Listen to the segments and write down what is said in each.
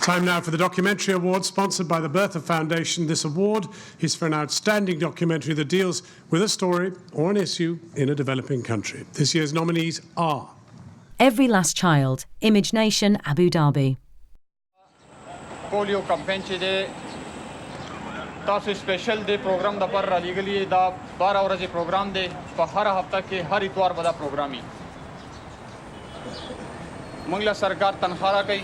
Time now for the Documentary Award, sponsored by the Bertha Foundation. This award is for an outstanding documentary that deals with a story or an issue in a developing country. This year's nominees are Every Last Child, Image Nation, Abu Dhabi. Polio campaign de tasu special de program da par legally da 12 hours program de pa har hafta ke har itwar bada programi mangla sarkar tankhara kai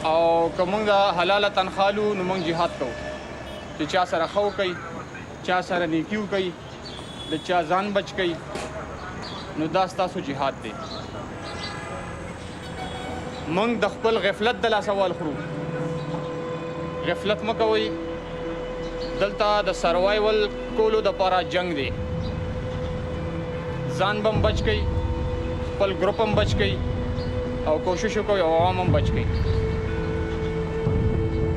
او کومنګه حلاله تنخالو نو مونږ jihad کوو چې چا سره خو کوي چا سره نیکیو کوي د چا ځان بچ کوي نو دا ستاسو jihad دی مونږ د خپل غفلت د لا سوال خورو غفلت مکوئ دلته د سروایول کولو د پاره جنگ دی ځان بم بچ کوي خپل ګروپ هم بچ کوي او کوشش وکوي عوام هم بچ کوي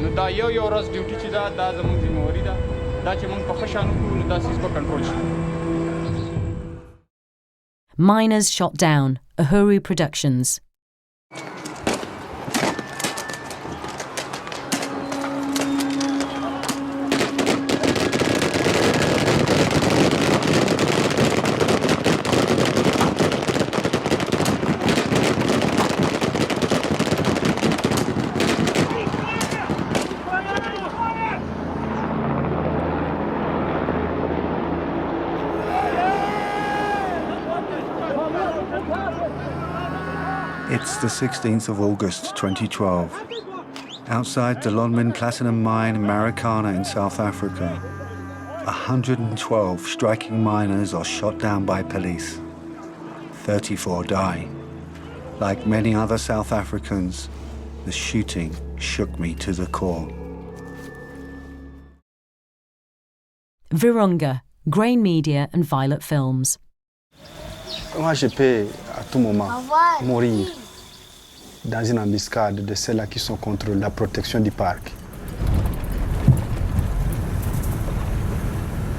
نو دا یو ورځ ډیوټي چې دا زموږ ذمہواری ده دا چې موږ په ښه شان وکړو نو دا سیس به کنټرول شي. Miners Shot Down, Uhuru Productions. It's the 16th of August 2012. Outside the Lonmin Platinum Mine in Marikana in South Africa, 112 striking miners are shot down by police. 34 die. Like many other South Africans, the shooting shook me to the core. Virunga, Grain Media and Violet Films. Moi, je peux à tout moment mourir dans une embuscade de ceux-là qui sont contre la protection du parc.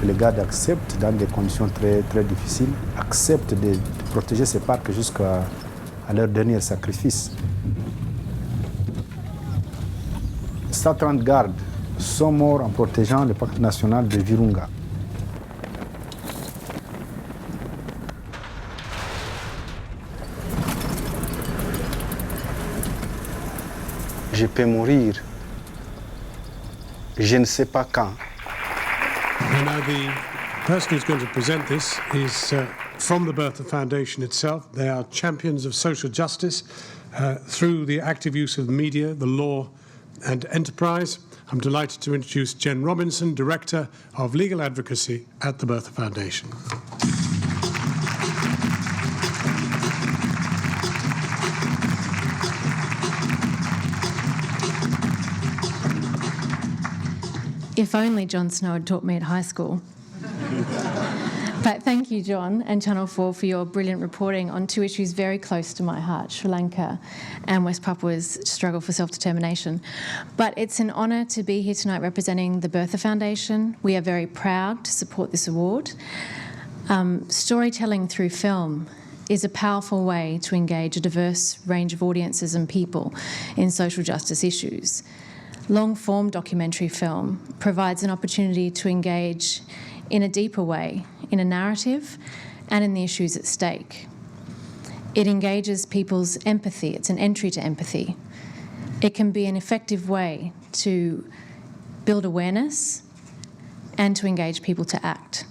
Les gardes acceptent, dans des conditions très, très difficiles, acceptent de protéger ces parcs jusqu'à leur dernier sacrifice. 130 gardes sont morts en protégeant le parc national de Virunga. Je peux mourir. Je ne sais pas quand. And now the person who's going to present this is from the Bertha Foundation itself. They are champions of social justice through the active use of media, the law and enterprise. I'm delighted to introduce Jen Robinson, Director of Legal Advocacy at the Bertha Foundation. If only Jon Snow had taught me at high school. But thank you, John, and Channel 4 for your brilliant reporting on two issues very close to my heart, Sri Lanka and West Papua's struggle for self-determination. But it's an honour to be here tonight representing the Bertha Foundation. We are very proud to support this award. Storytelling through film is a powerful way to engage a diverse range of audiences and people in social justice issues. Long-form documentary film provides an opportunity to engage in a deeper way in a narrative and in the issues at stake. It engages people's empathy. It's an entry to empathy. It can be an effective way to build awareness and to engage people to act.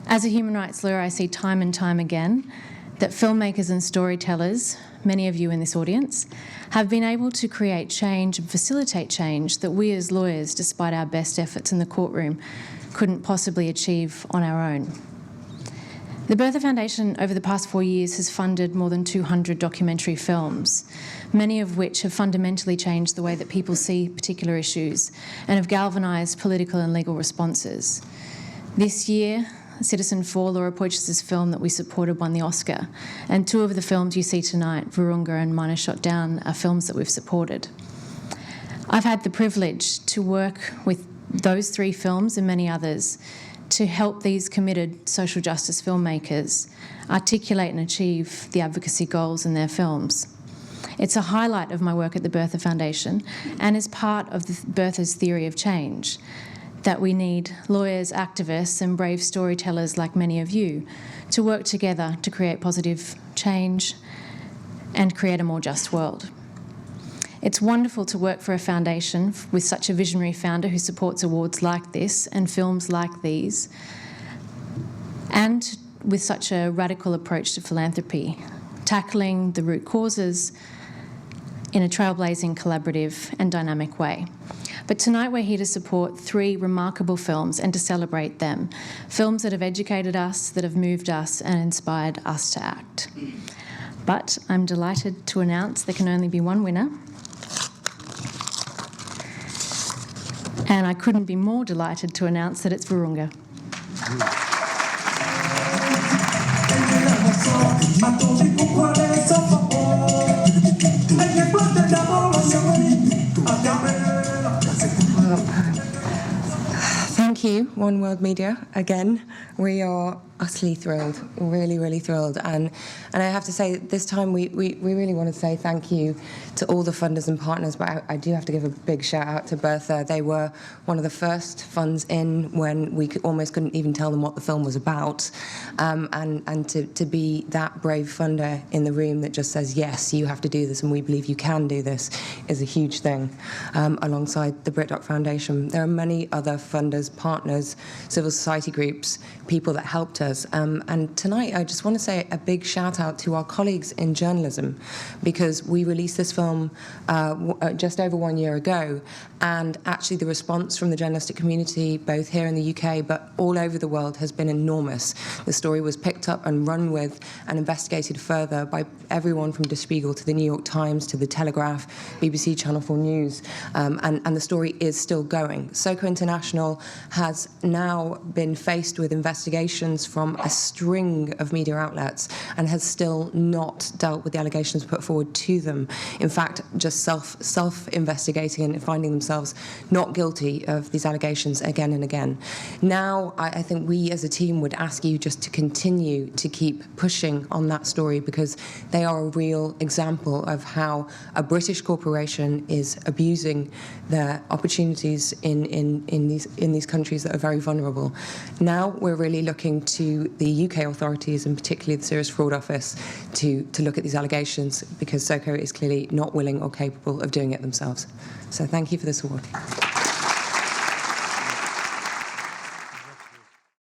As a human rights lawyer, I see time and time again that filmmakers and storytellers, many of you in this audience, have been able to create change and facilitate change that we as lawyers, despite our best efforts in the courtroom, couldn't possibly achieve on our own. The Bertha Foundation over the past 4 years has funded more than 200 documentary films, many of which have fundamentally changed the way that people see particular issues and have galvanised political and legal responses. This year, Citizen 4, Laura Poitras' film that we supported, won the Oscar. And two of the films you see tonight, Virunga and Miners Shot Down, are films that we've supported. I've had the privilege to work with those three films and many others to help these committed social justice filmmakers articulate and achieve the advocacy goals in their films. It's a highlight of my work at the Bertha Foundation and is part of Bertha's theory of change, that we need lawyers, activists and brave storytellers like many of you to work together to create positive change and create a more just world. It's wonderful to work for a foundation with such a visionary founder who supports awards like this and films like these, and with such a radical approach to philanthropy, tackling the root causes in a trailblazing, collaborative and dynamic way. But tonight we're here to support 3 remarkable films and to celebrate them. Films that have educated us, that have moved us and inspired us to act. But I'm delighted to announce there can only be one winner. And I couldn't be more delighted to announce that it's Virunga. Thank you, One World Media, again. We are utterly thrilled, really, really thrilled. And I have to say, this time we really want to say thank you to all the funders and partners, but I do have to give a big shout out to Bertha. They were one of the first funds in when we almost couldn't even tell them what the film was about. And to be that brave funder in the room that just says, yes, you have to do this and we believe you can do this is a huge thing, alongside the BritDoc Foundation. There are many other funders, partners, civil society groups, people that helped us. And tonight I just want to say a big shout out to our colleagues in journalism, because we released this film just over 1 year ago, and actually the response from the journalistic community, both here in the UK but all over the world, has been enormous. The story was picked up and run with and investigated further by everyone from Der Spiegel to the New York Times to the Telegraph, BBC Channel 4 News, and the story is still going. SOCO International has now been faced with investigations from a string of media outlets and has still not dealt with the allegations put forward to them. In fact, just self-investigating and finding themselves not guilty of these allegations again and again. Now, I think we as a team would ask you just to continue to keep pushing on that story, because they are a real example of how a British corporation is abusing their opportunities in these countries that are very vulnerable. Now we're really looking to the UK authorities, and particularly the Serious Fraud Office, to look at these allegations, because SOCO is clearly not willing or capable of doing it themselves. So thank you for this award.